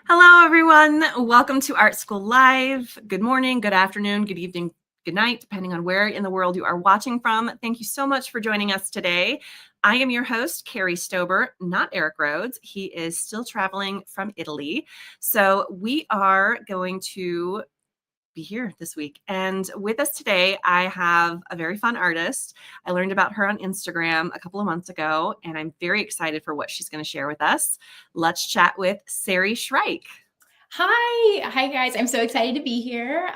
Hello, everyone. Welcome to Art School Live. Good morning, good afternoon, good evening, good night, depending on where in the world you are watching from. Thank you so much for joining us today. I am your host, Kari Stober, not Eric Rhoads. He is still traveling from Italy. So we are going to be here this week. And with us today, I have a very fun artist. I learned about her on Instagram a couple of months ago, and I'm very excited for what she's going to share with us. Let's chat with Sari Shryack. Hi guys. I'm so excited to be here.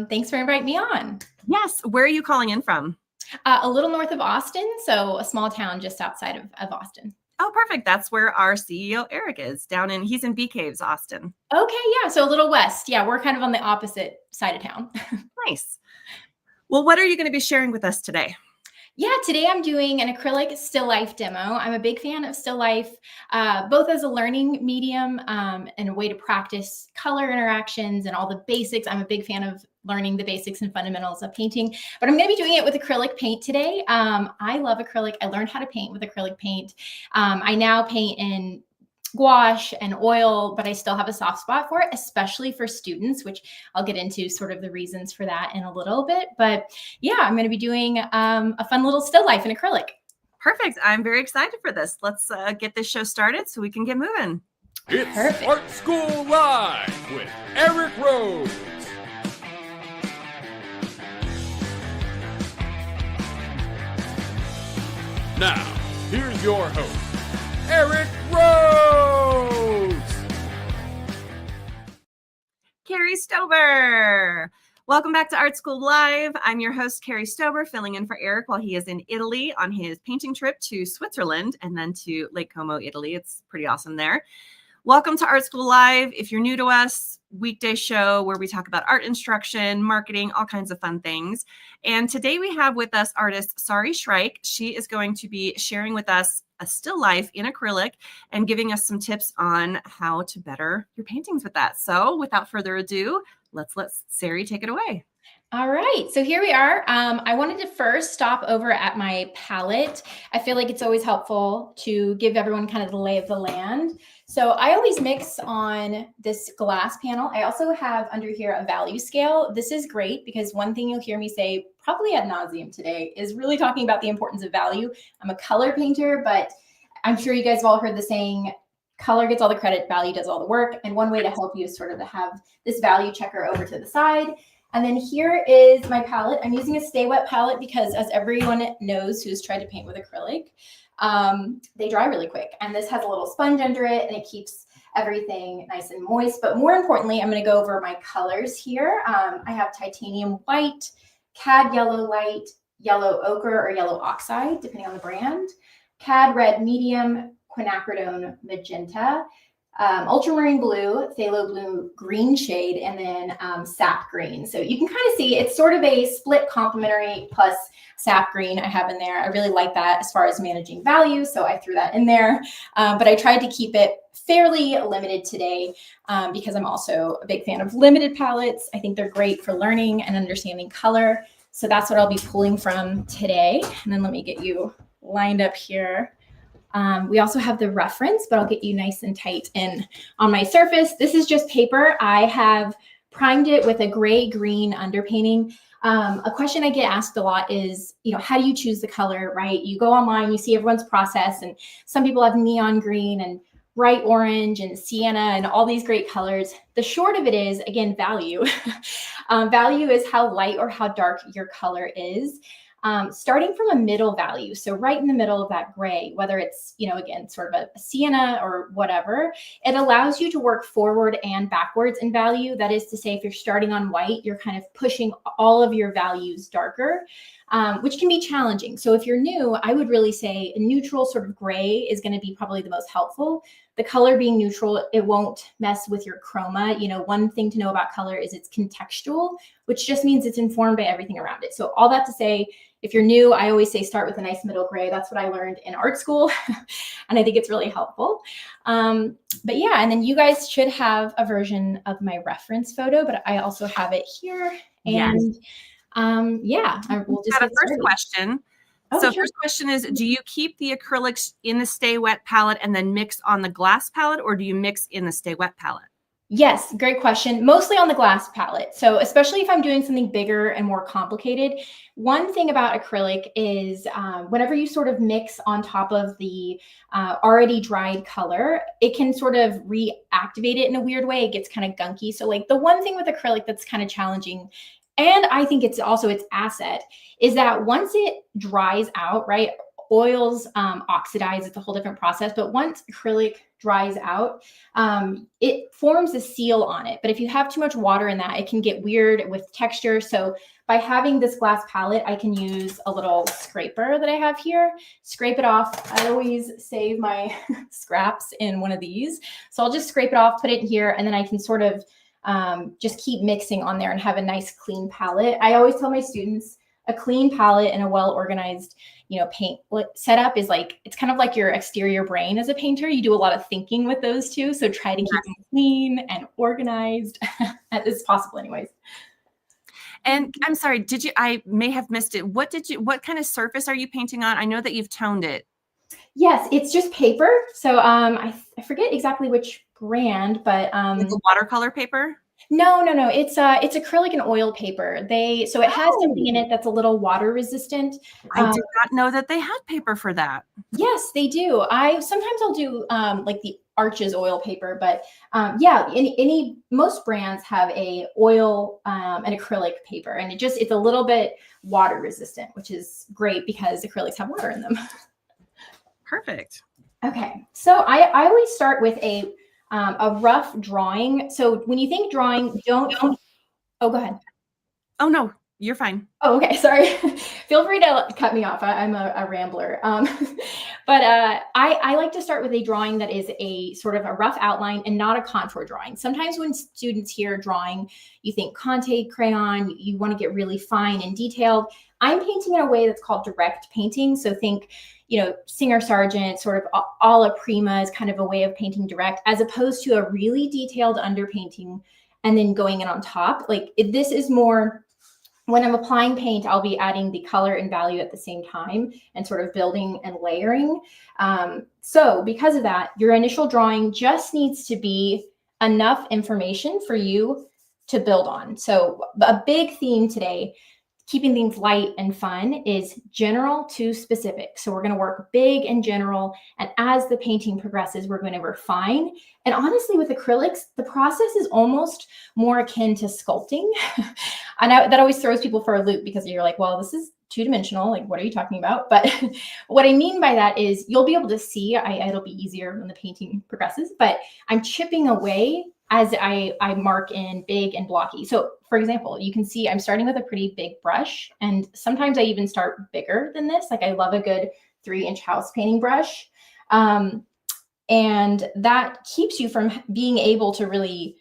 Thanks for inviting me on. Yes. Where are you calling in from? A little north of Austin, so a small town just outside of Austin. Oh, perfect. That's where our CEO, Eric, is he's in 𝗍𝗶𝗁𝗃, Austin. Okay, yeah, so a little west. Yeah, we're kind of on the opposite side of town. Nice. Well, what are you going to be sharing with us today? Yeah, today I'm doing an acrylic still life demo. I'm a big fan of still life, both as a learning medium and a way to practice color interactions and all the basics. I'm a big fan of learning the basics and fundamentals of painting, but I'm going to be doing it with acrylic paint today. I love acrylic. I learned how to paint with acrylic paint. I now paint in gouache and oil, but I still have a soft spot for it, especially for students, which I'll get into sort of the reasons for that in a little bit. But yeah, I'm going to be doing a fun little still life in acrylic. Perfect. I'm very excited for this. Let's get this show started so we can get moving. It's Perfect. Art School Live with Eric Rhoads. Now, here's your host, Eric Rhoads. Kari Stober. Welcome back to Art School Live. I'm your host, Kari Stober, filling in for Eric while he is in Italy on his painting trip to Switzerland and then to Lake Como, Italy. It's pretty awesome there. Welcome to Art School Live. If you're new to us, weekday show where we talk about art instruction, marketing, all kinds of fun things. And today we have with us artist Sari Shryack. She is going to be sharing with us a still life in acrylic and giving us some tips on how to better your paintings with that. So without further ado, let's let Sari take it away. All right, so here we are. I wanted to first stop over at my palette. I feel like it's always helpful to give everyone kind of the lay of the land. So I always mix on this glass panel. I also have under here a value scale. This is great because one thing you'll hear me say probably ad nauseum today is really talking about the importance of value. I'm a color painter, but I'm sure you guys have all heard the saying, color gets all the credit, value does all the work. And one way to help you is sort of to have this value checker over to the side. And then here is my palette. I'm using a Stay Wet palette because, as everyone knows who's tried to paint with acrylic, they dry really quick. And this has a little sponge under it and it keeps everything nice and moist. But more importantly, I'm going to go over my colors here. I have titanium white, cad yellow light, yellow ochre or yellow oxide, depending on the brand, cad red medium, quinacridone magenta, ultramarine blue, phthalo blue green shade, and then sap green. So you can kind of see it's sort of a split complementary plus sap green I have in there. I really like that as far as managing value, so I threw that in there. But I tried to keep it fairly limited today because I'm also a big fan of limited palettes. I think they're great for learning and understanding color. So that's what I'll be pulling from today. And then let me get you lined up here. We also have the reference, but I'll get you nice and tight in on my surface. This is just paper. I have primed it with a gray-green underpainting. A question I get asked a lot is, how do you choose the color, right? You go online, you see everyone's process, and some people have neon green and bright orange and sienna and all these great colors. The short of it is, again, value. Value is how light or how dark your color is. Starting from a middle value, so right in the middle of that gray, whether it's, again, sort of a sienna or whatever, it allows you to work forward and backwards in value. That is to say, if you're starting on white, you're kind of pushing all of your values darker, which can be challenging. So if you're new, I would really say a neutral sort of gray is going to be probably the most helpful. The color being neutral, it won't mess with your chroma. One thing to know about color is it's contextual, which just means it's informed by everything around it. So all that to say, if you're new, I always say start with a nice middle gray. That's what I learned in art school. And I think it's really helpful. But yeah, and then you guys should have a version of my reference photo, but I also have it here. And yeah, we'll just got a first question. So first question is, do you keep the acrylics in the Stay Wet palette and then mix on the glass palette, or do you mix in the Stay Wet palette? Yes, great question. Mostly on the glass palette. So especially if I'm doing something bigger and more complicated, one thing about acrylic is whenever you sort of mix on top of the already dried color, it can sort of reactivate it in a weird way. It gets kind of gunky. So like the one thing with acrylic that's kind of challenging, and I think it's also its asset, is that once it dries out, right? Oils oxidize, it's a whole different process. But once acrylic dries out, it forms a seal on it. But if you have too much water in that, it can get weird with texture. So by having this glass palette, I can use a little scraper that I have here, scrape it off. I always save my scraps in one of these. So I'll just scrape it off, put it in here, and then I can sort of just keep mixing on there and have a nice clean palette. I always tell my students a clean palette and a well-organized, paint setup is like, it's kind of like your exterior brain as a painter. You do a lot of thinking with those two. So try to keep them clean and organized as possible anyways. And I'm sorry, I may have missed it. What kind of surface are you painting on? I know that you've toned it. Yes, it's just paper. So I forget exactly which brand, but Like a watercolor paper? No. It's acrylic and oil paper. So it has something in it that's a little water resistant. I did not know that they had paper for that. Yes, they do. Sometimes I'll do like the Arches oil paper, but yeah, most brands have a oil and acrylic paper, and it's a little bit water resistant, which is great because acrylics have water in them. Perfect. Okay, so I always start with a rough drawing. So when you think drawing, oh, go ahead. Oh, no, you're fine. Oh, okay. Sorry. Feel free to cut me off. I'm a rambler. But I like to start with a drawing that is a sort of a rough outline and not a contour drawing. Sometimes when students hear drawing, you think Conte crayon, you want to get really fine and detailed. I'm painting in a way that's called direct painting. So think, Singer Sargent, sort of 𝗖𝗿𝗄𝗏 is kind of a way of painting direct, as opposed to a really detailed underpainting and then going in on top. Like this is more, when I'm applying paint, I'll be adding the color and value at the same time and sort of building and layering. So because of that, your initial drawing just needs to be enough information for you to build on. So a big theme today, keeping things light and fun, is general to specific. So we're going to work big and general. And as the painting progresses, we're going to refine. And honestly, with acrylics, the process is almost more akin to sculpting. And that always throws people for a loop, because you're like, well, this is two-dimensional. Like, what are you talking about? But what I mean by that is you'll be able to see, it'll be easier when the painting progresses, but I'm chipping away as I mark in big and blocky. So for example, you can see I'm starting with a pretty big brush, and sometimes I even start bigger than this. Like I love a good 3-inch house painting brush. And that keeps you from being able to really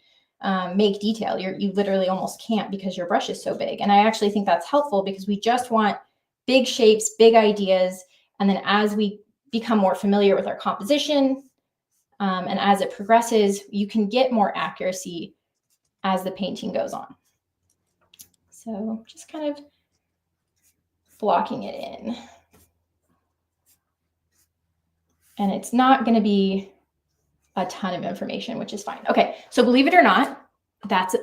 make detail. You literally almost can't, because your brush is so big. And I actually think that's helpful, because we just want big shapes, big ideas. And then as we become more familiar with our composition, and as it progresses, you can get more accuracy as the painting goes on. So just kind of blocking it in. And it's not going to be a ton of information, which is fine. Okay, so believe it or not,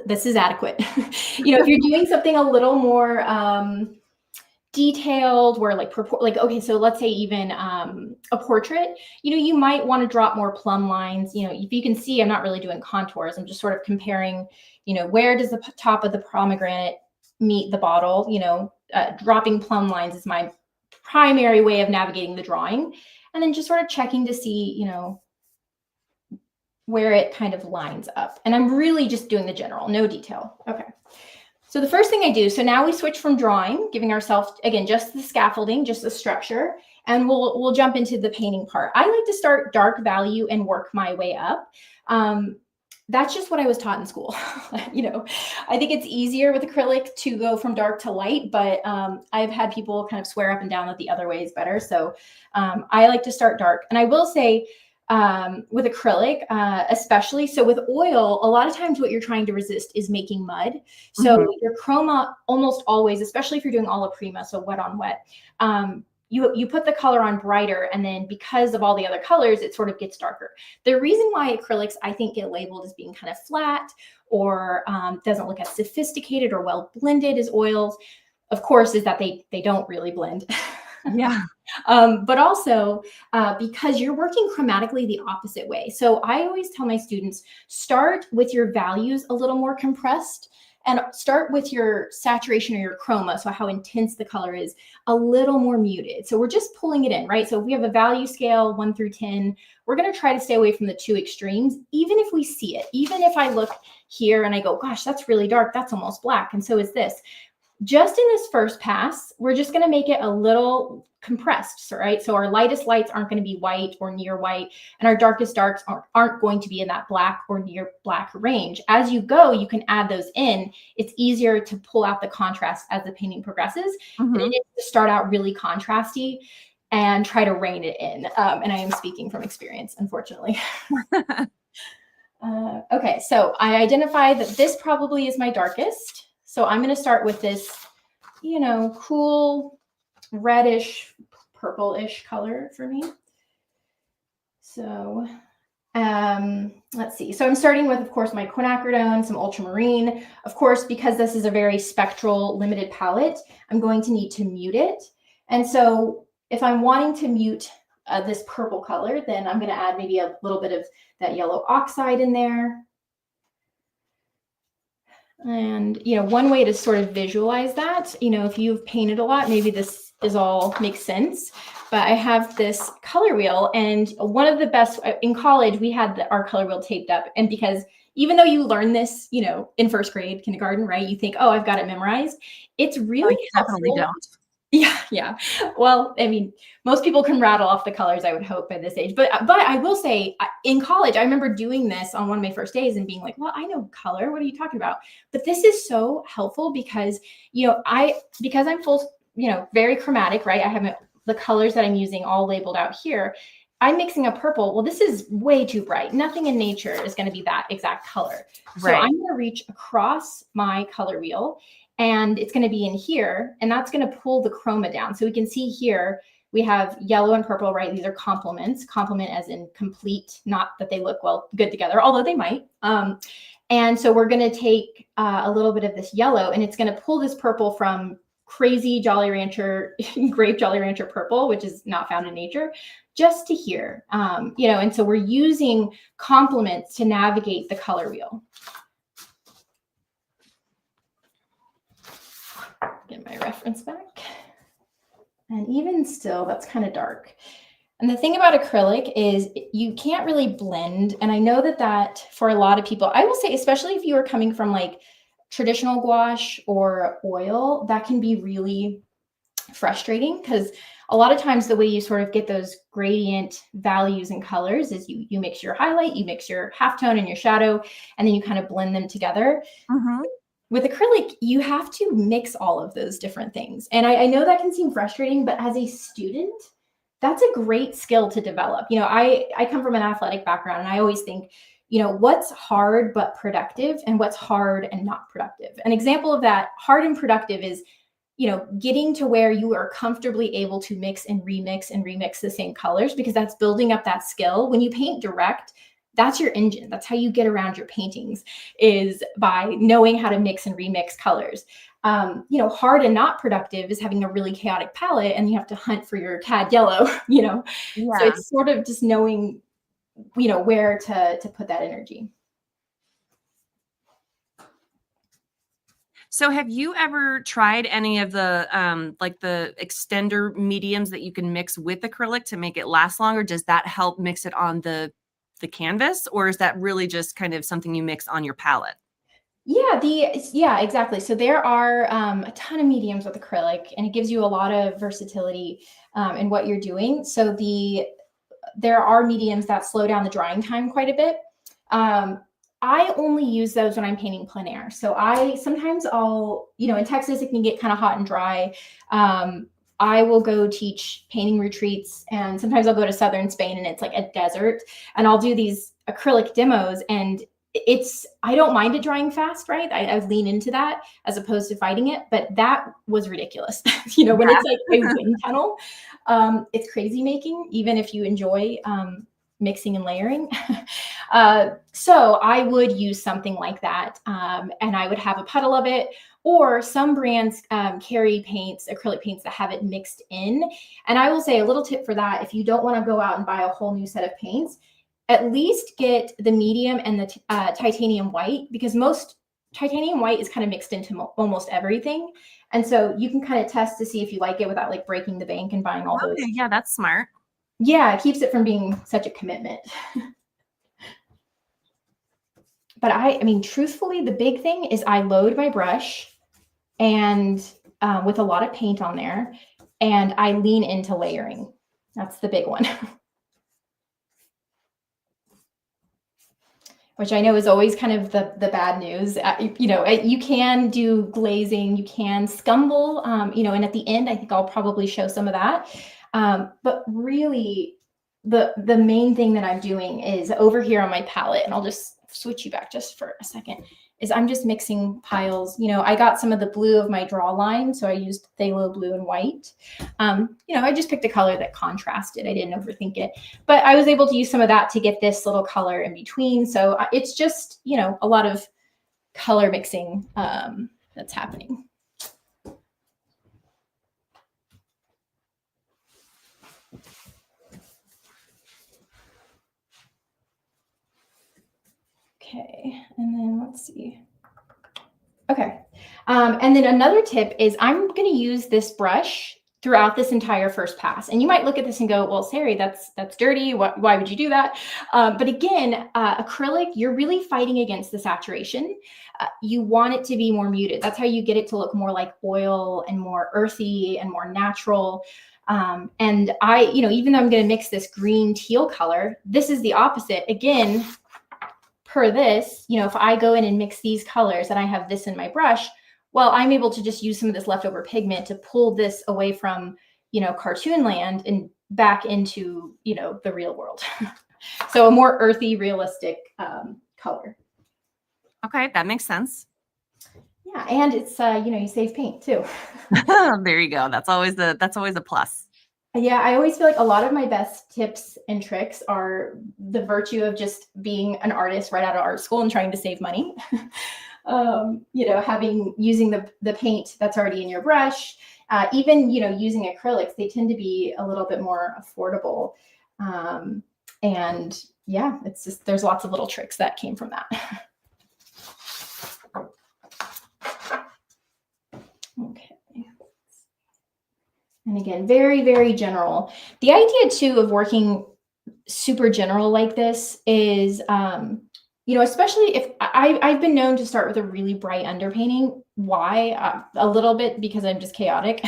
this is adequate. If you're doing something a little more detailed, where okay, so let's say even a portrait, you might want to drop more plumb lines. If you can see, I'm not really doing contours. I'm just sort of comparing, where does the top of the pomegranate meet the bottle? Dropping plumb lines is my primary way of navigating the drawing, and then just sort of checking to see, where it kind of lines up. And I'm really just doing the general, no detail. Okay. So the first thing I do, so now we switch from drawing, giving ourselves, again, just the scaffolding, just the structure, and we'll jump into the painting part. I like to start dark value and work my way up. That's just what I was taught in school. I think it's easier with acrylic to go from dark to light, but I've had people kind of swear up and down that the other way is better. So I like to start dark. And I will say, with acrylic, especially, so with oil, a lot of times what you're trying to resist is making mud. So your chroma almost always, especially if you're doing 𝗖𝗿𝗄𝗏, so wet on wet, you put the color on brighter, and then because of all the other colors, it sort of gets darker. The reason why acrylics, I think, get labeled as being kind of flat or doesn't look as sophisticated or well blended as oils, of course, is that they don't really blend. Yeah. But also because you're working chromatically the opposite way. So I always tell my students, start with your values a little more compressed, and start with your saturation or your chroma, so how intense the color is, a little more muted. So we're just pulling it in, right? So if we have a value scale 1 through 10, we're going to try to stay away from the two extremes, even if we see it. Even if I look here and I go, gosh, that's really dark, that's almost black, and so is this. Just in this first pass, we're just going to make it a little compressed, right? So our lightest lights aren't going to be white or near white, and our darkest darks aren't going to be in that black or near black range. As you go, you can add those in. It's easier to pull out the contrast as the painting progresses. Mm-hmm. Than it is to start out really contrasty and try to rein it in. And I am speaking from experience, unfortunately. Okay, so I identified that this probably is my darkest. So I'm going to start with this, you know, cool reddish, purple-ish color for me. So let's see. So I'm starting with, of course, my quinacridone, some ultramarine. Of course, because this is a very spectral, limited palette, I'm going to need to mute it. And so if I'm wanting to mute this purple color, then I'm going to add maybe a little bit of that yellow oxide in there. And, you know, one way to sort of visualize that, you know, if you've painted a lot, maybe this is all makes sense. But I have this color wheel, and one of the best in college, we had our color wheel taped up. And because even though you learn this, you know, in first grade, kindergarten, right, you think, oh, I've got it memorized. It's really definitely don't. Yeah. Well, I mean, most people can rattle off the colors, I would hope, by this age. But I will say, in college, I remember doing this on one of my first days and being like, well, I know color. What are you talking about? But this is so helpful because, you know, because I'm full, you know, very chromatic, right? I have the colors that I'm using all labeled out here. I'm mixing a purple. Well, this is way too bright. Nothing in nature is going to be that exact color. Right. So I'm going to reach across my color wheel, and it's going to be in here, and that's going to pull the chroma down. So we can see here, we have yellow and purple, right? These are complements, complement as in complete, not that they look well good together, although they might. And so we're going to take a little bit of this yellow, and it's going to pull this purple from crazy Jolly Rancher, grape Jolly Rancher purple, which is not found in nature, just to here, you know, and so we're using complements to navigate the color wheel. Get my reference back. And even still, that's kind of dark. And the thing about acrylic is you can't really blend. And I know that for a lot of people, I will say, especially if you are coming from like traditional gouache or oil, that can be really frustrating because a lot of times the way you sort of get those gradient values and colors is you mix your highlight, you mix your halftone and your shadow, and then you kind of blend them together. Mm-hmm. With acrylic, you have to mix all of those different things. And I know that can seem frustrating, but as a student, that's a great skill to develop. You know, I come from an athletic background, and I always think, you know, what's hard but productive and what's hard and not productive. An example of that, hard and productive, is, you know, getting to where you are comfortably able to mix and remix the same colors, because that's building up that skill. When you paint direct, that's your engine. That's how you get around your paintings, is by knowing how to mix and remix colors. You know, hard and not productive is having a really chaotic palette and you have to hunt for your cad yellow, you know. Yeah. So it's sort of just knowing, you know, where to put that energy. So have you ever tried any of the like the extender mediums that you can mix with acrylic to make it last longer? Does that help mix it on the canvas, or is that really just kind of something you mix on your palette? Yeah, exactly. So there are a ton of mediums with acrylic, and it gives you a lot of versatility in what you're doing. So there are mediums that slow down the drying time quite a bit. I only use those when I'm painting plein air. So sometimes I'll, you know, in Texas, it can get kind of hot and dry. I will go teach painting retreats, and sometimes I'll go to southern Spain and it's like a desert, and I'll do these acrylic demos, and I don't mind it drying fast, right? I lean into that as opposed to fighting it, but that was ridiculous. You know, when it's like a wind tunnel, it's crazy making, even if you enjoy mixing and layering. So I would use something like that, and I would have a puddle of it, or some brands carry paints, acrylic paints that have it mixed in. And I will say a little tip for that, if you don't want to go out and buy a whole new set of paints, at least get the medium and the titanium white, because most titanium white is kind of mixed into almost everything. And so you can kind of test to see if you like it without like breaking the bank and buying all those. Yeah, that's smart. Yeah, it keeps it from being such a commitment. But I mean, truthfully, the big thing is I load my brush and with a lot of paint on there, and I lean into layering. That's the big one. Which I know is always kind of the bad news. You know, you can do glazing, you can scumble, you know, and at the end, I think I'll probably show some of that. But really, the main thing that I'm doing is over here on my palette, and I'll just switch you back just for a second, is I'm just mixing piles. You know, I got some of the blue of my draw line, so I used phthalo blue and white. You know, I just picked a color that contrasted. I didn't overthink it, but I was able to use some of that to get this little color in between. So it's just, you know, a lot of color mixing that's happening. Okay, and then let's see. Okay, and then another tip is I'm going to use this brush throughout this entire first pass. And you might look at this and go, well, Sari, that's dirty. Why would you do that? But again, acrylic, you're really fighting against the saturation. You want it to be more muted. That's how you get it to look more like oil and more earthy and more natural. And you know, even though I'm going to mix this green teal color, this is the opposite. Again, per this, you know, if I go in and mix these colors and I have this in my brush, well, I'm able to just use some of this leftover pigment to pull this away from, you know, cartoon land and back into, you know, the real world. So a more earthy, realistic color. Okay, that makes sense. Yeah, and it's you know, you save paint too. There you go. That's always a plus. Yeah, I always feel like a lot of my best tips and tricks are the virtue of just being an artist right out of art school and trying to save money. You know, using the paint that's already in your brush, even, you know, using acrylics, they tend to be a little bit more affordable. And yeah, it's just, there's lots of little tricks that came from that. Okay. And again, very, very general. The idea too of working super general like this is, you know, especially if I've been known to start with a really bright underpainting. Why? A little bit because I'm just chaotic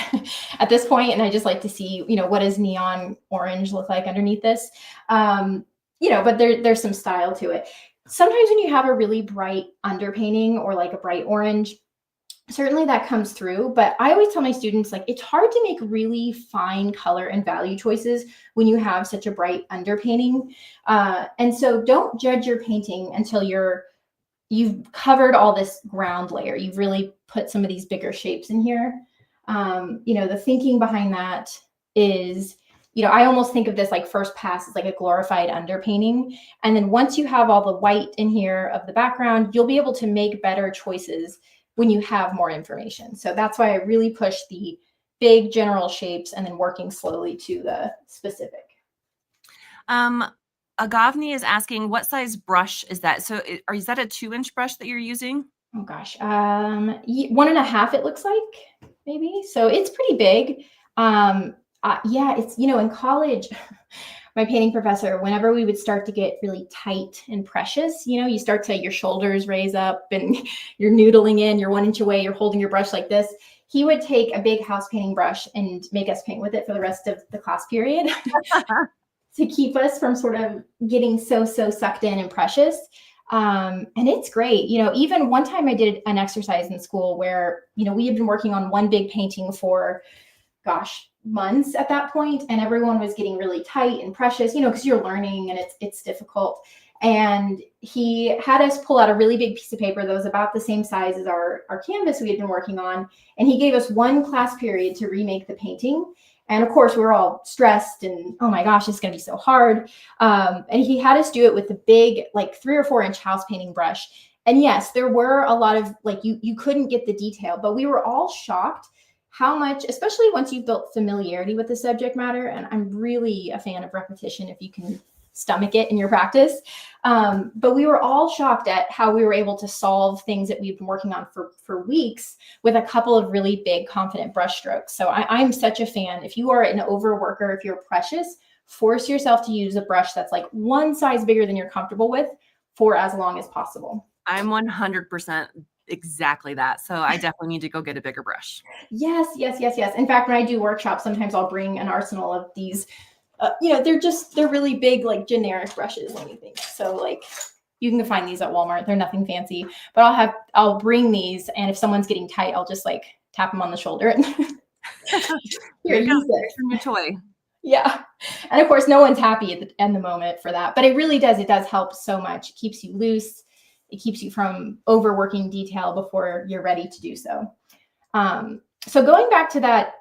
at this point, and I just like to see, you know, what does neon orange look like underneath this? You know, but there's some style to it. Sometimes when you have a really bright underpainting or like a bright orange, certainly that comes through, but I always tell my students, like, it's hard to make really fine color and value choices when you have such a bright underpainting. And so don't judge your painting until you've covered all this ground layer. You've really put some of these bigger shapes in here. You know, the thinking behind that is, you know, I almost think of this like first pass as like a glorified underpainting. And then once you have all the white in here of the background, you'll be able to make better choices when you have more information. So that's why I really push the big general shapes and then working slowly to the specific. 𝗍𝗄𝗄 is asking, what size brush is that? So is that a 2-inch brush that you're using? Oh gosh, 1.5 it looks like, maybe. So it's pretty big. Yeah, it's, you know, in college, my painting professor, whenever we would start to get really tight and precious, you know, you start to, your shoulders raise up and you're noodling in, you're 1 inch away, you're holding your brush like this. He would take a big house painting brush and make us paint with it for the rest of the class period to keep us from sort of getting so sucked in and precious. And it's great. You know, even one time I did an exercise in school where, you know, we had been working on one big painting for, gosh, months at that point, and everyone was getting really tight and precious, you know, because you're learning and it's difficult. And he had us pull out a really big piece of paper that was about the same size as our canvas we had been working on. And he gave us one class period to remake the painting. And of course, we were all stressed and, oh my gosh, it's going to be so hard. And he had us do it with the big, like 3 or 4 inch house painting brush. And yes, there were a lot of, like, you couldn't get the detail, but we were all shocked how much, especially once you've built familiarity with the subject matter. And I'm really a fan of repetition if you can stomach it in your practice. But we were all shocked at how we were able to solve things that we've been working on for weeks with a couple of really big, confident brush strokes. So I'm such a fan. If you are an overworker, if you're precious, force yourself to use a brush that's like one size bigger than you're comfortable with for as long as possible. I'm 100% exactly that. So I definitely need to go get a bigger brush. Yes, yes, yes, yes. In fact, when I do workshops, sometimes I'll bring an arsenal of these. They're really big, like generic brushes, let me think. So like you can find these at Walmart. They're nothing fancy, but I'll bring these. And if someone's getting tight, I'll just like tap them on the shoulder. And Here you go. Here's your new toy. Yeah. And of course, no one's happy at the moment for that, but it really does. It does help so much. It keeps you loose. It keeps you from overworking detail before you're ready to do so. So going back to that,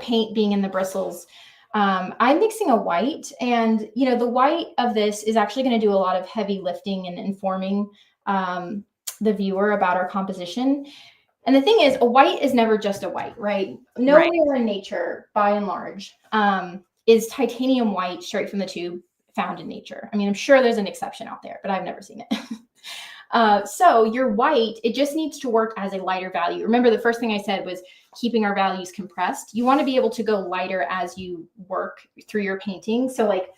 paint being in the bristles, I'm mixing a white, and, the white of this is actually going to do a lot of heavy lifting and informing the viewer about our composition. And the thing is, a white is never just a white, right? Nowhere in nature, by and large, is titanium white straight from the tube found in nature. I mean, I'm sure there's an exception out there, but I've never seen it. So your white, it just needs to work as a lighter value. Remember, the first thing I said was keeping our values compressed. You want to be able to go lighter as you work through your painting. So like,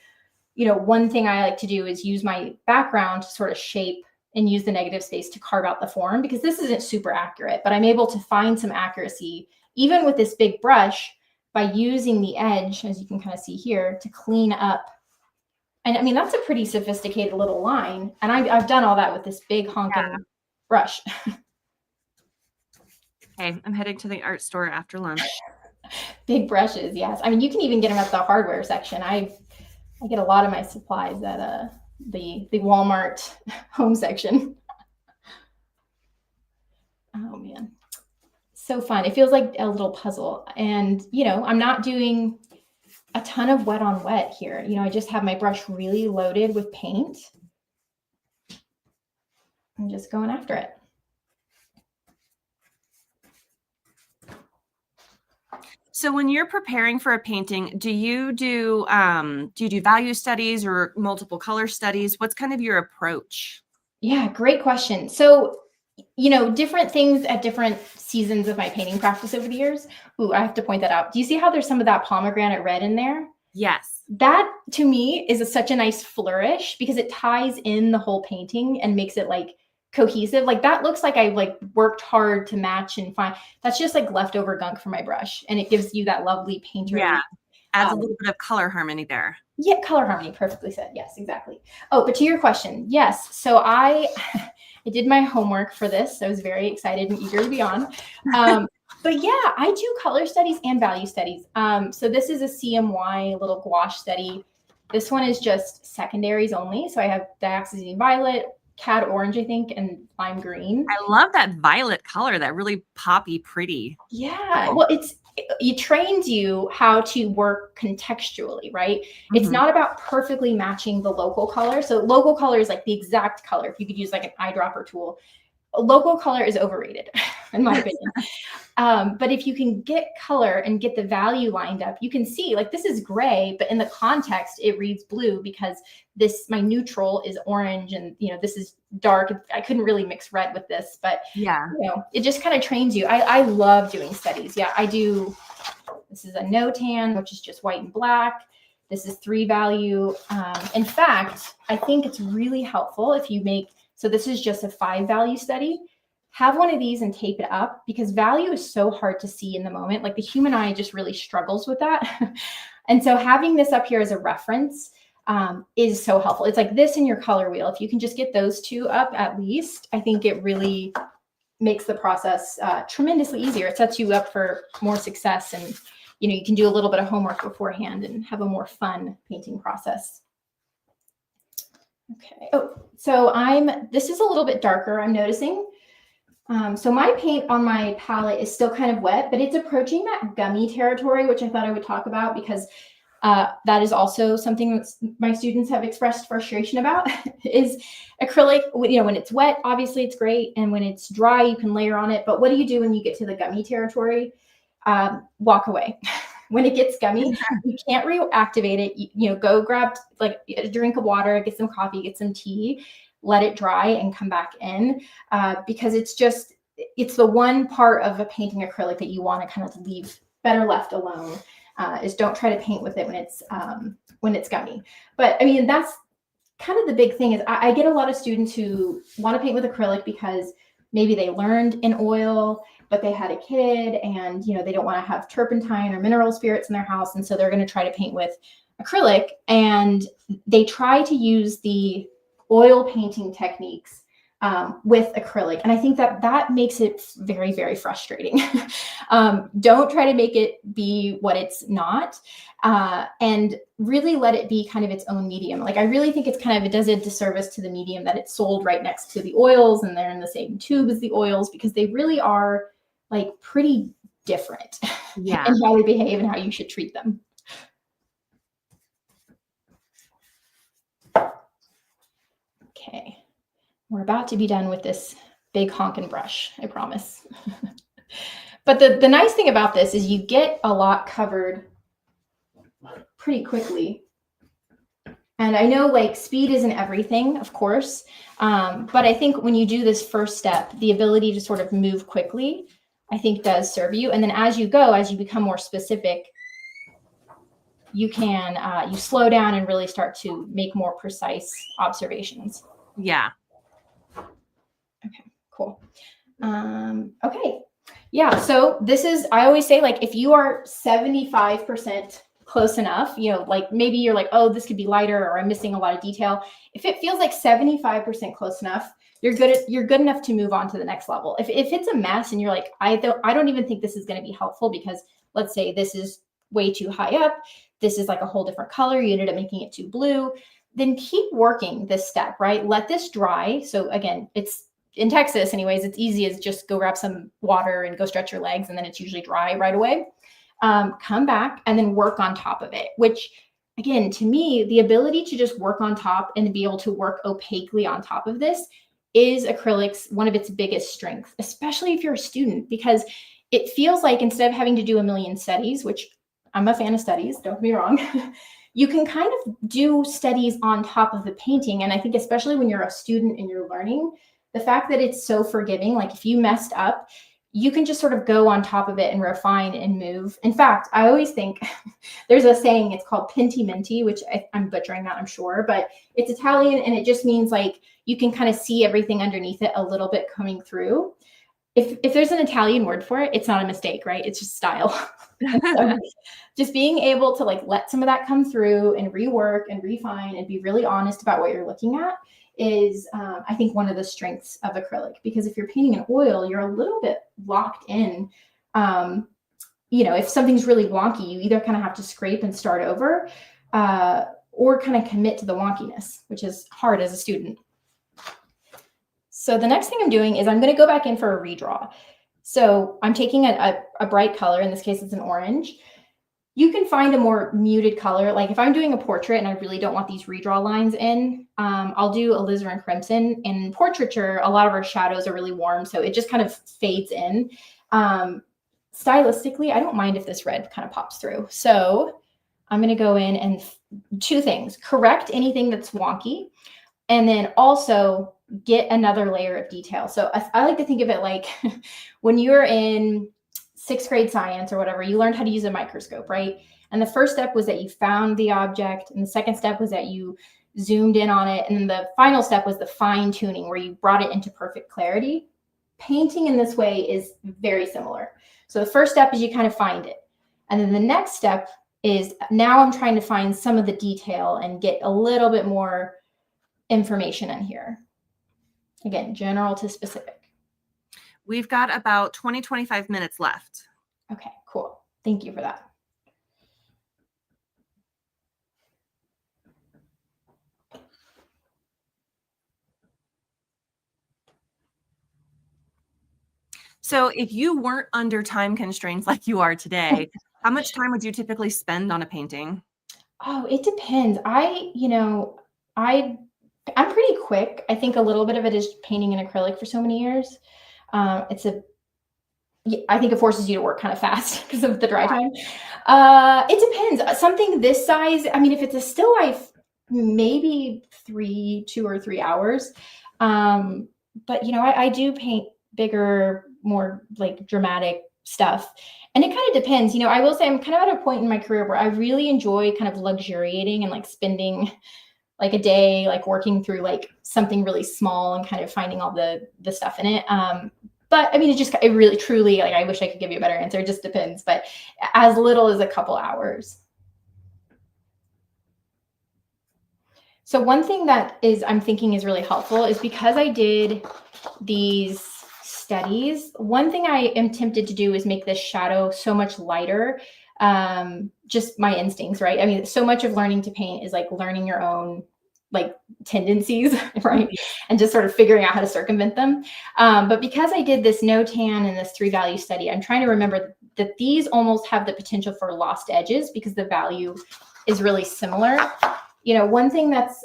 one thing I like to do is use my background to sort of shape and use the negative space to carve out the form, because this isn't super accurate, but I'm able to find some accuracy even with this big brush by using the edge, as you can kind of see here, to clean up. And I mean, that's a pretty sophisticated little line. And I've done all that with this big honking brush. Okay, I'm heading to the art store after lunch. Big brushes, yes. I mean, you can even get them at the hardware section. I get a lot of my supplies at the Walmart home section. Oh man, so fun. It feels like a little puzzle. And I'm not doing a ton of wet on wet here. I just have my brush really loaded with paint. I'm just going after it. So when you're preparing for a painting, do you do value studies or multiple color studies? What's kind of your approach? Yeah, great question. So, different things at different seasons of my painting practice over the years. Ooh, I have to point that out. Do you see how there's some of that pomegranate red in there? Yes. That to me is such a nice flourish because it ties in the whole painting and makes it like cohesive. Like that looks like I like worked hard to match and find. That's just like leftover gunk from my brush, and it gives you that lovely painter. Yeah, adds a little bit of color harmony there. Yeah, color harmony, perfectly said. Yes, exactly. Oh, but to your question, yes. So I did my homework for this. I was very excited and eager to be on. But yeah, I do color studies and value studies. So this is a CMY little gouache study. This one is just secondaries only. So I have dioxazine violet, cad orange, I think, and lime green. I love that violet color, that really poppy, pretty. Yeah, well, it trains you how to work contextually, right? Mm-hmm. It's not about perfectly matching the local color. So local color is like the exact color. If you could use like an eyedropper tool, local color is overrated, in my opinion. But if you can get color and get the value lined up, you can see like this is gray, but in the context, it reads blue because my neutral is orange and, this is dark. I couldn't really mix red with this, but yeah, it just kind of trains you. I love doing studies. Yeah, I do. This is a no tan, which is just white and black. This is 3 value. In fact, I think it's really helpful if you so this is just a 5 value study. Have one of these and tape it up because value is so hard to see in the moment. Like the human eye just really struggles with that. And so having this up here as a reference is so helpful. It's like this in your color wheel. If you can just get those 2 up at least, I think it really makes the process tremendously easier. It sets you up for more success, and you can do a little bit of homework beforehand and have a more fun painting process. Okay. Oh, so this is a little bit darker, I'm noticing. So my paint on my palette is still kind of wet, but it's approaching that gummy territory, which I thought I would talk about because that is also something that my students have expressed frustration about is acrylic. You know, when it's wet, obviously it's great. And when it's dry, you can layer on it. But what do you do when you get to the gummy territory? Walk away. When it gets gummy, you can't reactivate it. You know, go grab like a drink of water, get some coffee, get some tea, let it dry and come back in because it's the one part of a painting acrylic that you want to kind of leave better left alone. Is don't try to paint with it when it's gummy. But I mean, that's kind of the big thing is I get a lot of students who want to paint with acrylic because maybe they learned in oil, but they had a kid and, you know, they don't want to have turpentine or mineral spirits in their house. And so they're going to try to paint with acrylic and they try to use the oil painting techniques with acrylic. And I think that makes it very, very frustrating. Don't try to make it be what it's not and really let it be kind of its own medium. Like I really think it does a disservice to the medium that it's sold right next to the oils and they're in the same tube as the oils because they really are like pretty different in how they behave and how you should treat them. Okay. We're about to be done with this big honkin' brush, I promise. But the nice thing about this is you get a lot covered pretty quickly. And I know like speed isn't everything, of course, but I think when you do this first step, the ability to sort of move quickly, I think does serve you. And then as you go, as you become more specific, you can you slow down and really start to make more precise observations. Yeah. Okay, cool. Okay. Yeah. So this is, I always say like, if you are 75% close enough, you know, like maybe you're like, oh, this could be lighter or I'm missing a lot of detail. If it feels like 75% close enough, you're good enough to move on to the next level. If it's a mess and you're like, I don't even think this is going to be helpful because let's say this is way too high up. This is like a whole different color. You ended up making it too blue. Then keep working this step, right? Let this dry. So again, it's in Texas anyways, it's easy as just go grab some water and go stretch your legs. And then it's usually dry right away. Come back and then work on top of it, which again, to me, the ability to just work on top and be able to work opaquely on top of this is acrylics one of its biggest strengths, especially if you're a student, because it feels like instead of having to do a million studies, which I'm a fan of studies, don't get me wrong, you can kind of do studies on top of the painting. And I think especially when you're a student and you're learning, the fact that it's so forgiving, like if you messed up, you can just sort of go on top of it and refine and move. In fact, I always think there's a saying, it's called 𝗏𝗏𝗄𝗏, which I'm butchering that, I'm sure, but it's Italian and it just means like you can kind of see everything underneath it a little bit coming through. If there's an Italian word for it, it's not a mistake, right? It's just style. So just being able to like let some of that come through and rework and refine and be really honest about what you're looking at is I think one of the strengths of acrylic, because if you're painting in oil, you're a little bit locked in. You know, if something's really wonky, you either kind of have to scrape and start over or kind of commit to the wonkiness, which is hard as a student. So the next thing I'm doing is I'm going to go back in for a redraw. So I'm taking a bright color. In this case, it's an orange. You can find a more muted color. Like if I'm doing a portrait and I really don't want these redraw lines in, I'll do alizarin crimson. In portraiture, a lot of our shadows are really warm, so it just kind of fades in. Stylistically, I don't mind if this red kind of pops through. So I'm going to go in and two things: correct anything that's wonky, and then also get another layer of detail. So I like to think of it like when you're in 6th grade science or whatever, you learned how to use a microscope, right? And the first step was that you found the object. And the second step was that you zoomed in on it. And then the final step was the fine tuning where you brought it into perfect clarity. Painting in this way is very similar. So the first step is you kind of find it. And then the next step is now I'm trying to find some of the detail and get a little bit more information in here. Again, general to specific. We've got about 20, 25 minutes left. Okay, cool. Thank you for that. So if you weren't under time constraints like you are today, how much time would you typically spend on a painting? Oh, it depends. I'm pretty quick. I think a little bit of it is painting in acrylic for so many years. I think it forces you to work kind of fast because of the dry time. It depends. Something this size, I mean, if it's a still life, maybe 2 or 3 hours. But I do paint bigger, more like dramatic stuff. And it kind of depends. I will say I'm kind of at a point in my career where I really enjoy kind of luxuriating and like spending like a day, like working through like something really small and kind of finding all the stuff in it. But I mean, it really, truly, like, I wish I could give you a better answer. It just depends, but as little as a couple hours. So one thing that I'm thinking is really helpful is because I did these studies, one thing I am tempted to do is make this shadow so much lighter. Just my instincts, right? I mean, so much of learning to paint is like learning your own like tendencies, right? And just sort of figuring out how to circumvent them. But because I did this no tan and this 3-value study, I'm trying to remember that these almost have the potential for lost edges because the value is really similar. One thing that's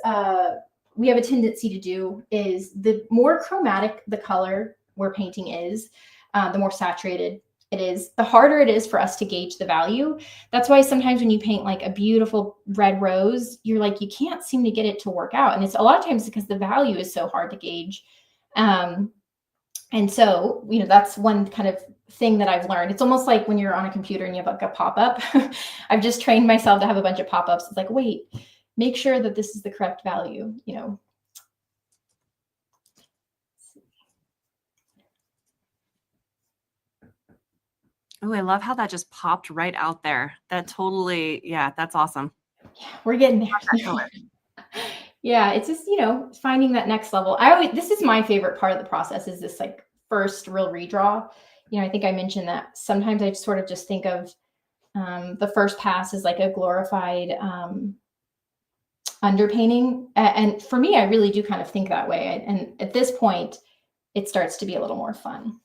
we have a tendency to do is the more chromatic the color we're painting is, the more saturated it is, the harder it is for us to gauge the value. That's why sometimes when you paint like a beautiful red rose, you're like, you can't seem to get it to work out. And it's a lot of times because the value is so hard to gauge. And so, that's one kind of thing that I've learned. It's almost like when you're on a computer and you have like a pop-up. I've just trained myself to have a bunch of pop-ups. It's like, wait, make sure that this is the correct value, Oh, I love how that just popped right out there. That totally, yeah, that's awesome. Yeah, we're getting there. Yeah, it's just, finding that next level. This is my favorite part of the process, is this like first real redraw. I think I mentioned that sometimes I sort of just think of the first pass as like a glorified underpainting. And for me, I really do kind of think that way. And at this point, it starts to be a little more fun.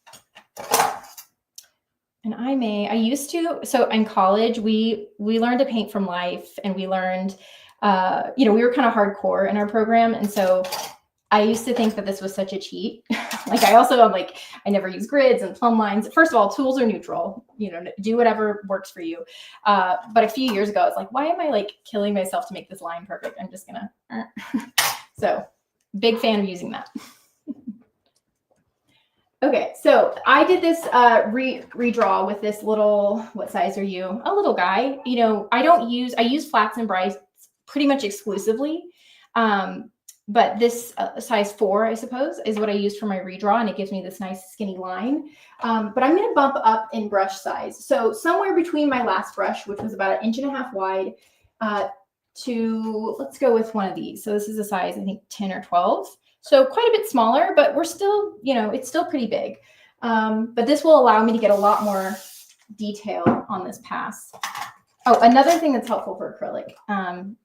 And so in college, we learned to paint from life, and we learned, we were kind of hardcore in our program. And so I used to think that this was such a cheat. Like I never use grids and plumb lines. First of all, tools are neutral, do whatever works for you. But a few years ago, I was like, why am I like killing myself to make this line perfect? I'm just gonna, so big fan of using that. Okay, so I did this redraw with this little, what size are you? A little guy. I use flats and brights pretty much exclusively. But this size 4, I suppose, is what I used for my redraw, and it gives me this nice skinny line. But I'm going to bump up in brush size. So somewhere between my last brush, which was about 1.5 inches wide, to, let's go with one of these. So this is a size, I think, 10 or 12. So quite a bit smaller, but we're still, it's still pretty big. But this will allow me to get a lot more detail on this pass. Oh, another thing that's helpful for acrylic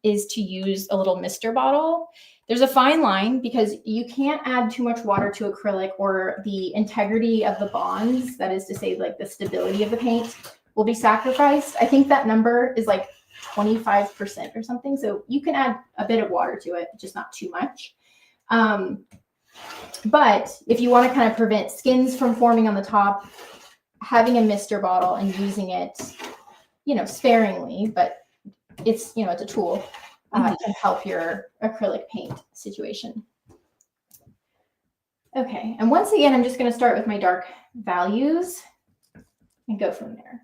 is to use a little mister bottle. There's a fine line because you can't add too much water to acrylic, or the integrity of the bonds, that is to say, like the stability of the paint, will be sacrificed. I think that number is like 25% or something. So you can add a bit of water to it, just not too much. But if you want to kind of prevent skins from forming on the top, having a mister bottle and using it, sparingly, but it's, it's a tool, can help your acrylic paint situation. Okay, and once again, I'm just going to start with my dark values and go from there.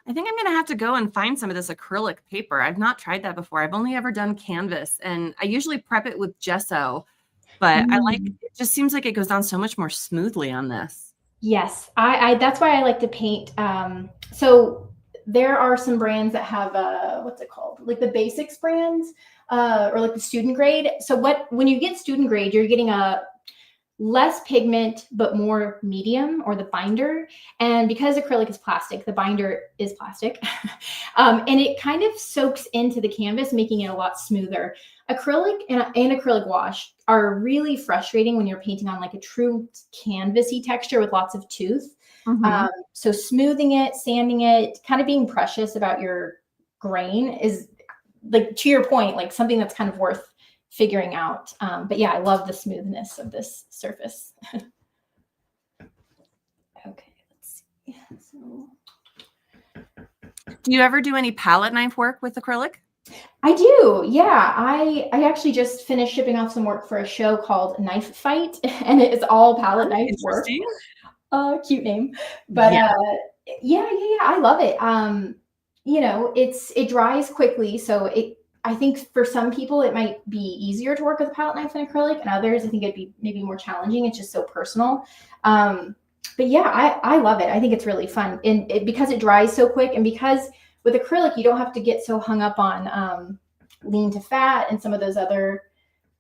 I think I'm going to have to go and find some of this acrylic paper. I've not tried that before. I've only ever done canvas, and I usually prep it with gesso, but it just seems like it goes down so much more smoothly on this. Yes, that's why I like to paint. So there are some brands that have what's it called? Like the basics brands, or like the student grade. So when you get student grade, you're getting less pigment, but more medium, or the binder. And because acrylic is plastic, the binder is plastic. And it kind of soaks into the canvas, making it a lot smoother. Acrylic and acrylic wash are really frustrating when you're painting on like a true canvasy texture with lots of tooth. So smoothing it, sanding it, kind of being precious about your grain is, like, to your point, like something that's kind of worth figuring out. But yeah, I love the smoothness of this surface. Okay, let's see. So, do you ever do any palette knife work with acrylic? I do. Yeah, I actually just finished shipping off some work for a show called 𝗦𝗵𝗿𝗆, and it is all palette knife work. Cute name, but yeah, I love it. You know, it dries quickly, so I think for some people it might be easier to work with a palette knife than acrylic, and others I think it'd be maybe more challenging. It's just so personal. But yeah, I love it. I think it's really fun, and because it dries so quick, and because with acrylic you don't have to get so hung up on lean to fat and some of those other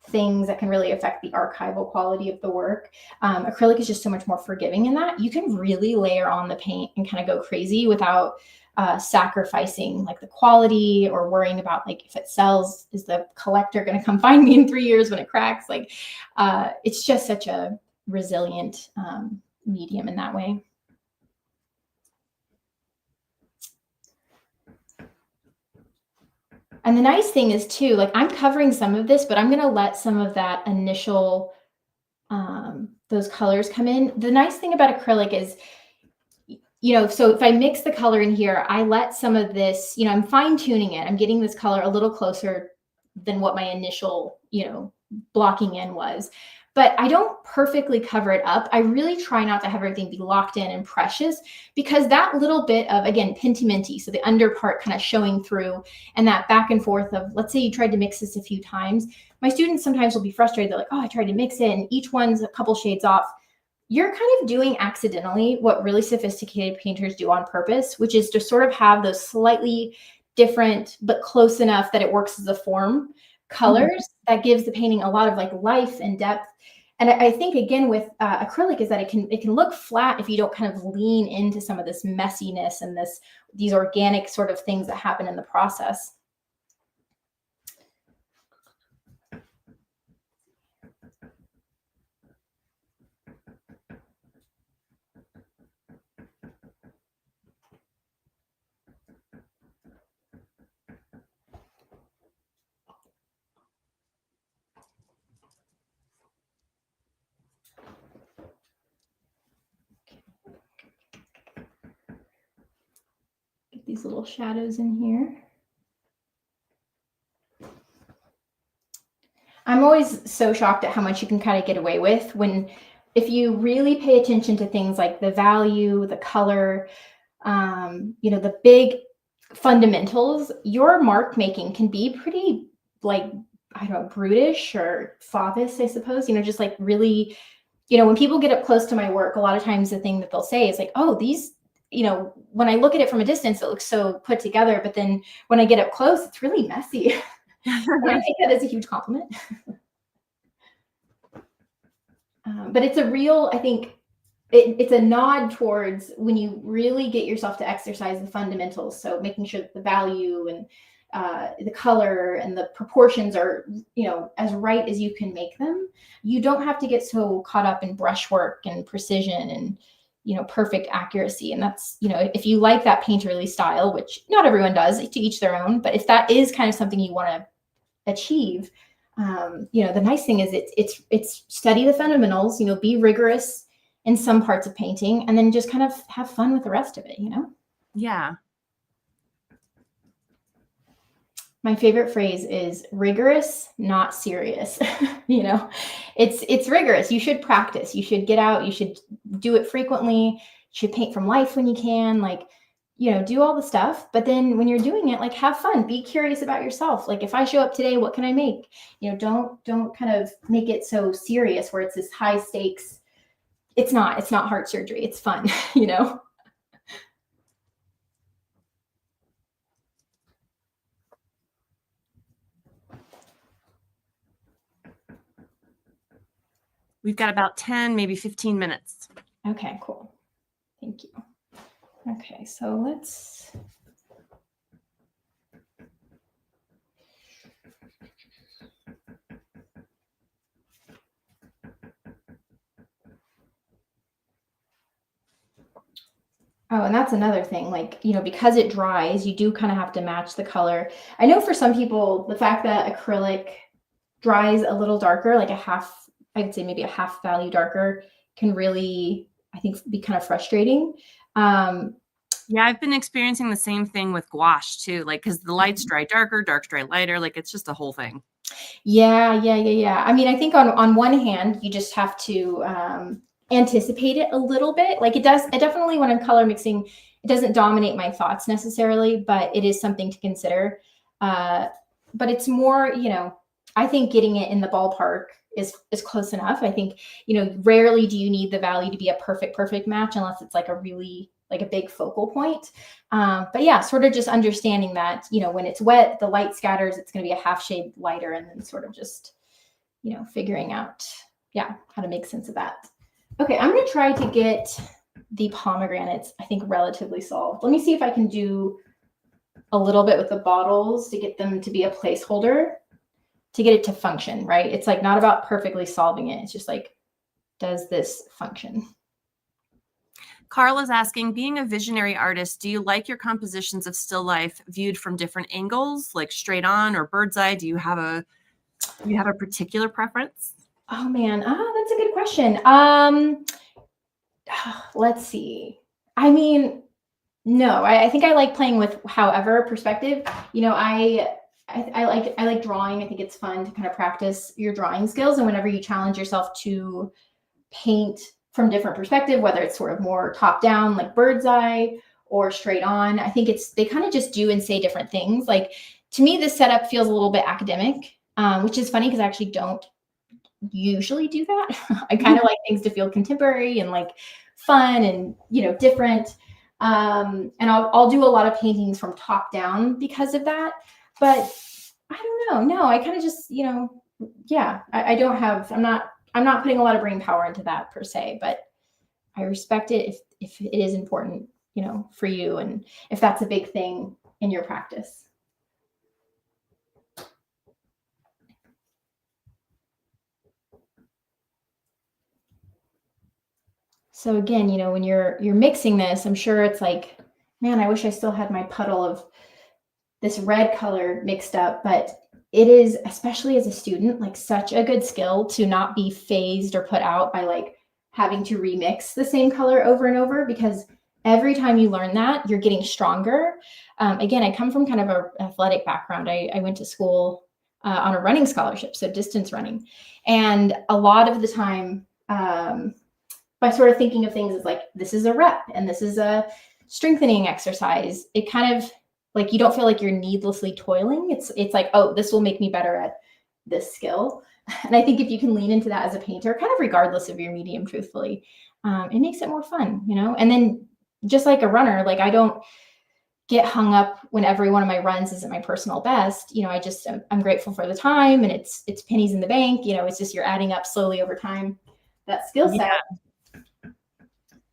things that can really affect the archival quality of the work. Acrylic is just so much more forgiving in that you can really layer on the paint and kind of go crazy without sacrificing like the quality or worrying about like if it sells, is the collector going to come find me in 3 years when it cracks? Like it's just such a resilient medium in that way. And the nice thing is too, like I'm covering some of this, but I'm going to let some of that initial, those colors come in. The nice thing about acrylic is, you know, so if I mix the color in here, I let some of this, you know, I'm fine tuning it. I'm getting this color a little closer than what my initial, you know, blocking in was. But I don't perfectly cover it up. I really try not to have everything be locked in and precious, because that little bit of, again, pinty-minty, so the under part kind of showing through, and that back and forth of, let's say you tried to mix this a few times. My students sometimes will be frustrated. They're like, oh, I tried to mix it and each one's a couple shades off. You're kind of doing accidentally what really sophisticated painters do on purpose, which is to sort of have those slightly different but close enough that it works as a form colors that gives the painting a lot of like life and depth. And I think again with acrylic is that it can look flat if you don't kind of lean into some of this messiness and these organic sort of things that happen in the process. Get these little shadows in here. I'm always so shocked at how much you can kind of get away with if you really pay attention to things like the value, the color, you know, the big fundamentals. Your mark making can be pretty, like, I don't know, brutish or 𝗍𝗶𝗳𝗍, I suppose, you know, just like really, you know, when people get up close to my work, a lot of times the thing that they'll say is like, oh, these, you know, when I look at it from a distance, it looks so put together. But then when I get up close, it's really messy. And I take that as a huge compliment. But it's a real, I think, it's a nod towards when you really get yourself to exercise the fundamentals. So making sure that the value and the color and the proportions are, you know, as right as you can make them. You don't have to get so caught up in brushwork and precision and, you know, perfect accuracy. And that's, you know, if you like that painterly style, which not everyone does, to each their own, but if that is kind of something you want to achieve, you know, the nice thing is it's study the fundamentals, you know, be rigorous in some parts of painting, and then just kind of have fun with the rest of it, you know? Yeah. My favorite phrase is rigorous, not serious. You know, it's rigorous. You should practice. You should get out. You should do it frequently. You should paint from life when you can. Like, you know, do all the stuff. But then when you're doing it, like, have fun. Be curious about yourself. Like, if I show up today, what can I make? You know, don't kind of make it so serious where it's this high stakes. It's not heart surgery. It's fun, you know? We've got about 10, maybe 15 minutes. Okay, cool. Thank you. Okay, so let's... Oh, and that's another thing, like, you know, because it dries, you do kind of have to match the color. I know for some people, the fact that acrylic dries a little darker, like I would say maybe a half value darker, can really, I think, be kind of frustrating. Yeah, I've been experiencing the same thing with gouache too, like, because the lights dry darker, darks dry lighter, like it's just a whole thing. Yeah. I mean, I think on one hand, you just have to anticipate it a little bit. Like it definitely, when I'm color mixing, it doesn't dominate my thoughts necessarily, but it is something to consider. But it's more, you know, I think getting it in the ballpark is close enough. I think, you know, rarely do you need the value to be a perfect match unless it's like a really, like a big focal point. But yeah, sort of just understanding that, you know, when it's wet, the light scatters, it's going to be a half shade lighter, and then sort of just, you know, figuring out, yeah, how to make sense of that. Okay, I'm going to try to get the pomegranates, I think, relatively solved. Let me see if I can do a little bit with the bottles to get them to be a placeholder, to get it to function, right? It's like not about perfectly solving it. It's just like, does this function? Carla's asking, being a visionary artist, do you like your compositions of still life viewed from different angles, like straight on or bird's eye? Do you have a particular preference? Oh man, that's a good question. Let's see. I mean, no, I think I like playing with however perspective. You know, I like drawing. I think it's fun to kind of practice your drawing skills, and whenever you challenge yourself to paint from different perspective, whether it's sort of more top down, like bird's eye, or straight on, I think they kind of just do and say different things. Like to me, this setup feels a little bit academic, which is funny because I actually don't usually do that. I kind of like things to feel contemporary and like fun and, you know, different. And I'll do a lot of paintings from top down because of that. But I don't know. No, I kind of just, you know, yeah, I don't have, I'm not putting a lot of brain power into that per se, but I respect it if it is important, you know, for you, and if that's a big thing in your practice. So again, you know, when you're mixing this, I'm sure it's like, man, I wish I still had my puddle of this red color mixed up, but it is, especially as a student, like such a good skill to not be phased or put out by like having to remix the same color over and over, because every time you learn that, you're getting stronger. Again, I come from kind of an athletic background. I went to school on a running scholarship, so distance running. And a lot of the time, by sort of thinking of things as like, this is a rep and this is a strengthening exercise, it kind of like, you don't feel like you're needlessly toiling. It's like, oh, this will make me better at this skill. And I think if you can lean into that as a painter, kind of regardless of your medium, truthfully, it makes it more fun, you know? And then just like a runner, like I don't get hung up when every one of my runs isn't my personal best. You know, I'm grateful for the time, and it's pennies in the bank. You know, it's just, you're adding up slowly over time, that skill set.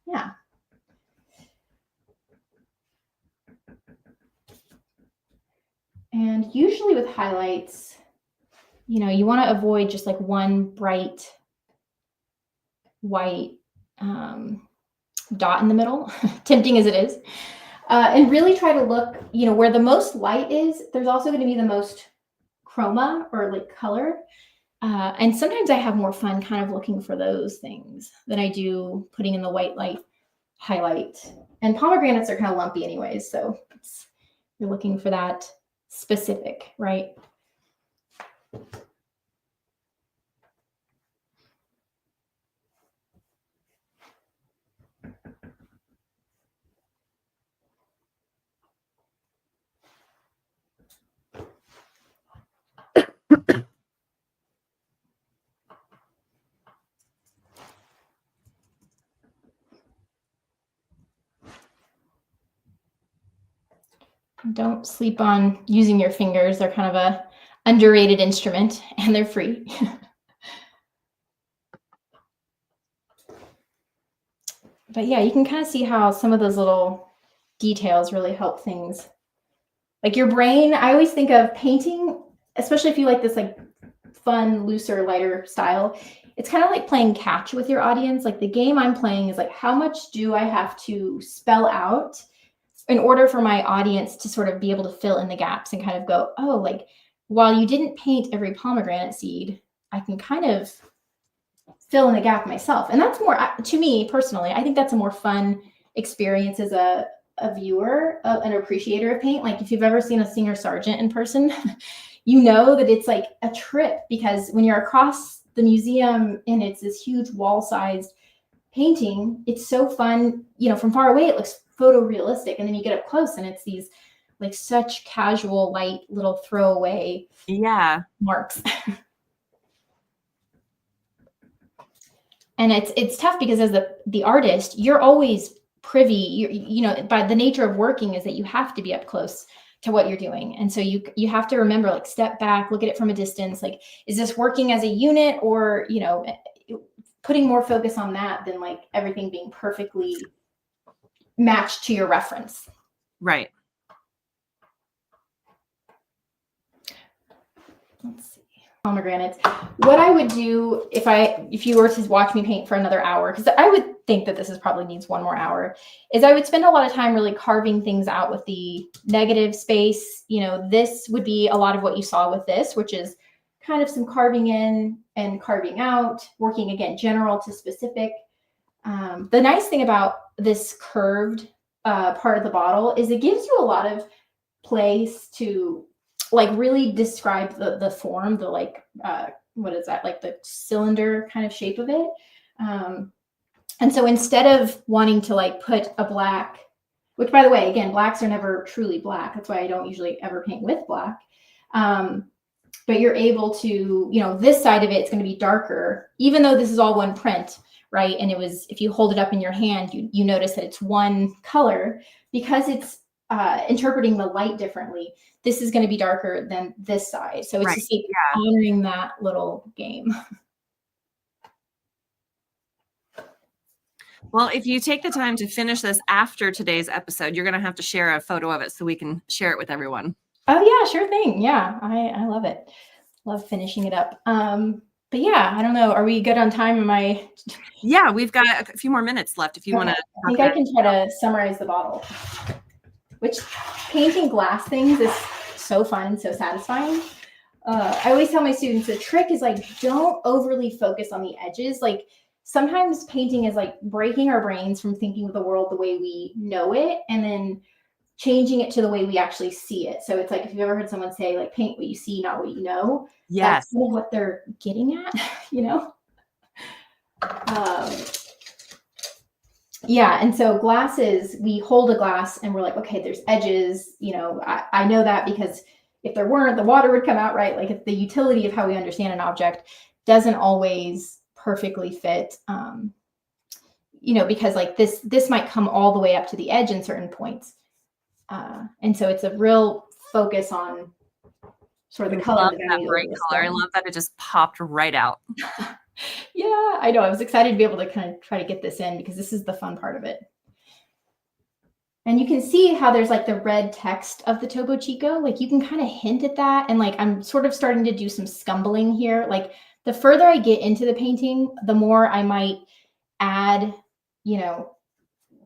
Yeah. And usually with highlights, you know, you want to avoid just like one bright white dot in the middle, tempting as it is, and really try to look, you know, where the most light is, there's also going to be the most chroma or like color. And sometimes I have more fun kind of looking for those things than I do putting in the white light highlight. And pomegranates are kind of lumpy anyways, so you're looking for that specific, right? Don't sleep on using your fingers. They're kind of a underrated instrument, and they're free. But yeah, you can kind of see how some of those little details really help things. Like your brain, I always think of painting, especially if you like this like fun, looser, lighter style. It's kind of like playing catch with your audience. Like the game I'm playing is like, how much do I have to spell out in order for my audience to sort of be able to fill in the gaps and kind of go, oh, like while you didn't paint every pomegranate seed, I can kind of fill in the gap myself. And that's more, to me personally, I think that's a more fun experience as a viewer, an appreciator of paint. Like if you've ever seen a Singer Sargent in person, you know that it's like a trip, because when you're across the museum and it's this huge wall-sized painting, it's so fun. You know, from far away, it looks photorealistic. And then you get up close and it's these like such casual, light little throwaway marks. And it's tough because as the artist, you're always privy, you know, by the nature of working is that you have to be up close to what you're doing. And so you have to remember, like, step back, look at it from a distance. Like, is this working as a unit, or, you know, putting more focus on that than like everything being perfectly matched to your reference. Right. Let's see. Pomegranates. What I would do if you were to watch me paint for another hour, because I would think that this probably needs one more hour, is I would spend a lot of time really carving things out with the negative space. You know, this would be a lot of what you saw with this, which is kind of some carving in and carving out, working again, general to specific. The nice thing about this curved part of the bottle is it gives you a lot of place to like really describe the form, the like, what is that? Like the cylinder kind of shape of it. And so instead of wanting to like put a black, which by the way, again, blacks are never truly black. That's why I don't usually ever paint with black. But you're able to, you know, this side of it's going to be darker, even though this is all one print, right? And it was, if you hold it up in your hand, you notice that it's one color because it's interpreting the light differently. This is going to be darker than this side. So it's just honoring that little game. Well, if you take the time to finish this after today's episode, you're going to have to share a photo of it so we can share it with everyone. Oh yeah, sure thing. Yeah, I love it. Love finishing it up. But yeah, I don't know. Are we good on time? Am I? Yeah, we've got a few more minutes left if you want to. I think I can try to summarize the bottle. Which painting glass things is so fun and so satisfying. I always tell my students the trick is like, don't overly focus on the edges. Like sometimes painting is like breaking our brains from thinking of the world the way we know it and then changing it to the way we actually see it. So it's like, if you've ever heard someone say like, paint what you see, not what you know. Yes. That's kind of what they're getting at, you know? Yeah. And so glasses, we hold a glass and we're like, okay, there's edges, you know, I know that because if there weren't, the water would come out, right? Like if the utility of how we understand an object doesn't always perfectly fit, you know, because like this might come all the way up to the edge in certain points. And so it's a real focus on sort of the color. I love that bright color. I love that it just popped right out. Yeah, I know. I was excited to be able to kind of try to get this in because this is the fun part of it. And you can see how there's like the red text of the Topo Chico. Like you can kind of hint at that. And like I'm sort of starting to do some scumbling here. Like the further I get into the painting, the more I might add, you know,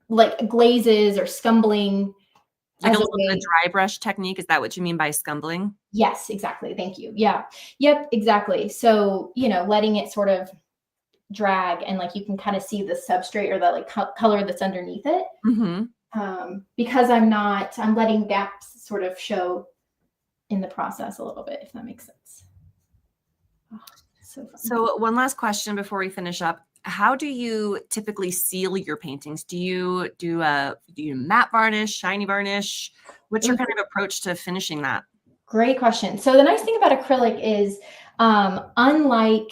like glazes or scumbling. Like a little bit of dry brush technique. Is that what you mean by scumbling? Yes, exactly. Thank you. Yeah. Yep, exactly. So, you know, letting it sort of drag and like you can kind of see the substrate or the like color that's underneath it. Mm-hmm. Because I'm letting gaps sort of show in the process a little bit, if that makes sense. Oh, so fun. So one last question before we finish up. How do you typically seal your paintings? Do you do matte varnish, shiny varnish? What's your kind of approach to finishing that? Great question. So the nice thing about acrylic is, unlike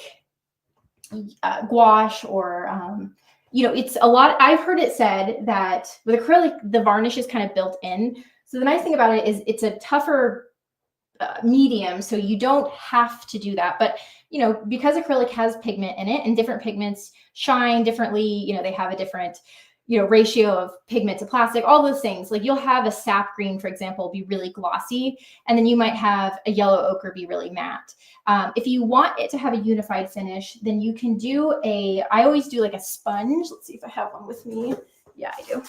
gouache or, you know, it's a lot. I've heard it said that with acrylic, the varnish is kind of built in. So the nice thing about it is it's a tougher medium, so you don't have to do that. But you know, because acrylic has pigment in it and different pigments shine differently, you know, they have a different ratio of pigment to plastic, all those things. Like you'll have a sap green, for example, be really glossy, and then you might have a yellow ochre be really matte. If you want it to have a unified finish, then you can do I always do like a sponge. Let's see if I have one with me. Yeah, I do.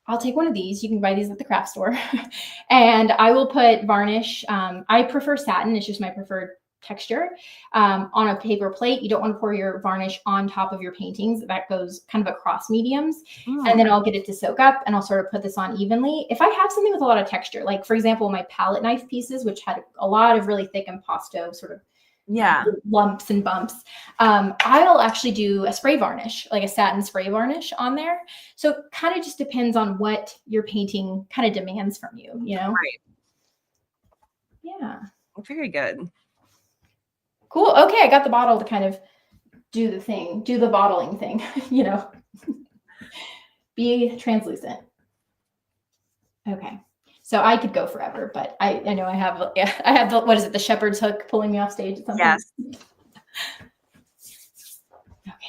I'll take one of these. You can buy these at the craft store. And I will put varnish. I prefer satin. It's just my preferred texture. On a paper plate, you don't want to pour your varnish on top of your paintings. That goes kind of across mediums. And then I'll get it to soak up, and I'll sort of put this on evenly. If I have something with a lot of texture, like for example, my palette knife pieces, which had a lot of really thick impasto sort of lumps and bumps, I'll actually do a spray varnish, like a satin spray varnish on there. So it kind of just depends on what your painting kind of demands from you, Right. Yeah. Very good. Cool. Okay, I got the bottle to kind of do the bottling thing, be translucent. Okay. So I could go forever, but I know I have the, what is it, the shepherd's hook pulling me off stage at some point. Yes.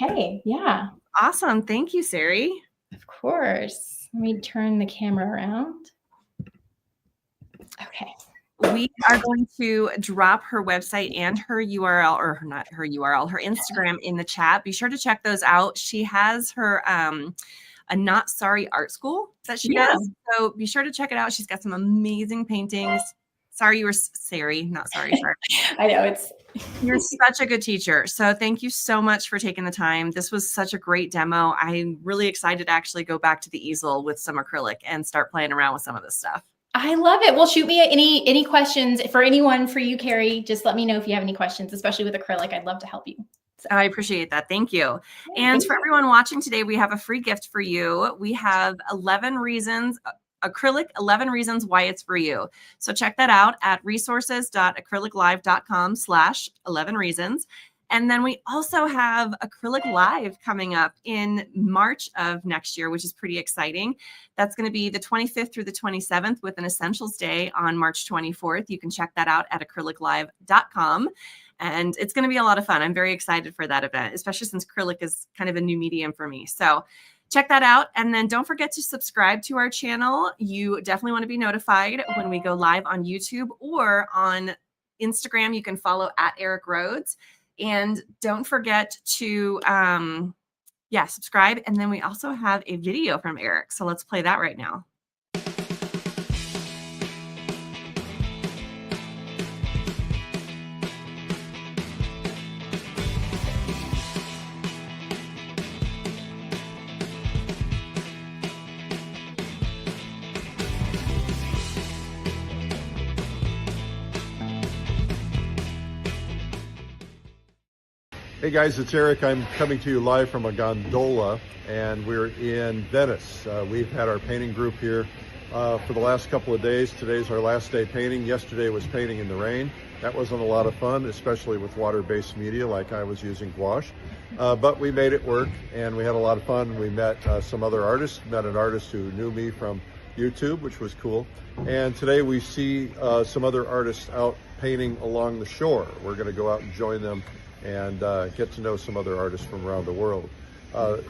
Okay, yeah. Awesome. Thank you, Sari. Of course. Let me turn the camera around. Okay. We are going to drop her website and her URL, or not her URL, her Instagram in the chat. Be sure to check those out. She has her a Not Sorry art school that she does. So be sure to check it out. She's got some amazing paintings. Sorry, you were Sari, not sorry. I know you're such a good teacher. So thank you so much for taking the time. This was such a great demo. I'm really excited to actually go back to the easel with some acrylic and start playing around with some of this stuff. I love it. Well, shoot me any questions for you, Kari. Just let me know if you have any questions, especially with acrylic. I'd love to help you. I appreciate that. Thank you. Yeah, and for everyone watching today, we have a free gift for you. We have 11 reasons, acrylic, 11 reasons why it's for you. So check that out at resources.acryliclive.com/11 reasons. And then we also have Acrylic Live coming up in March of next year, which is pretty exciting. That's going to be the 25th through the 27th with an Essentials Day on March 24th. You can check that out at acryliclive.com. And it's going to be a lot of fun. I'm very excited for that event, especially since acrylic is kind of a new medium for me. So check that out. And then don't forget to subscribe to our channel. You definitely want to be notified when we go live on YouTube or on Instagram. You can follow at Eric Rhoads. And don't forget to, subscribe. And then we also have a video from Eric. So let's play that right now. Hey guys, it's Eric. I'm coming to you live from a gondola, and we're in Venice. We've had our painting group here for the last couple of days. Today's our last day painting. Yesterday was painting in the rain. That wasn't a lot of fun, especially with water-based media like I was using gouache. But we made it work, and we had a lot of fun. We met some other artists, met an artist who knew me from YouTube, which was cool. And today we see some other artists out painting along the shore. We're going to go out and join them and get to know some other artists from around the world.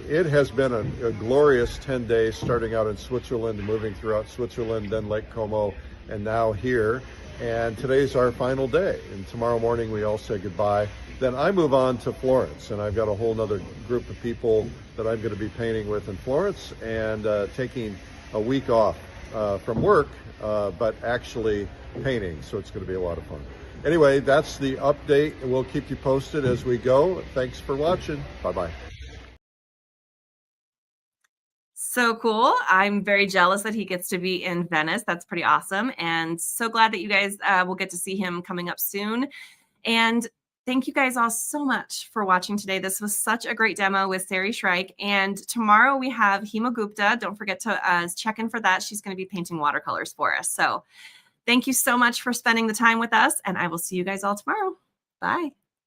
It has been a glorious 10 days, starting out in Switzerland, moving throughout Switzerland, then Lake Como, and now here. And today's our final day. And tomorrow morning we all say goodbye. Then I move on to Florence, and I've got a whole nother group of people that I'm going to be painting with in Florence, and taking a week off from work, but actually painting. So it's going to be a lot of fun. Anyway, that's the update, and we'll keep you posted as we go. Thanks for watching. Bye-bye. So cool. I'm very jealous that he gets to be in Venice. That's pretty awesome. And so glad that you guys will get to see him coming up soon. And thank you guys all so much for watching today. This was such a great demo with Sari Shryack. And tomorrow we have 𝗵𝗿𝗄𝗏. Don't forget to check in for that. She's going to be painting watercolors for us. So thank you so much for spending the time with us, and I will see you guys all tomorrow. Bye.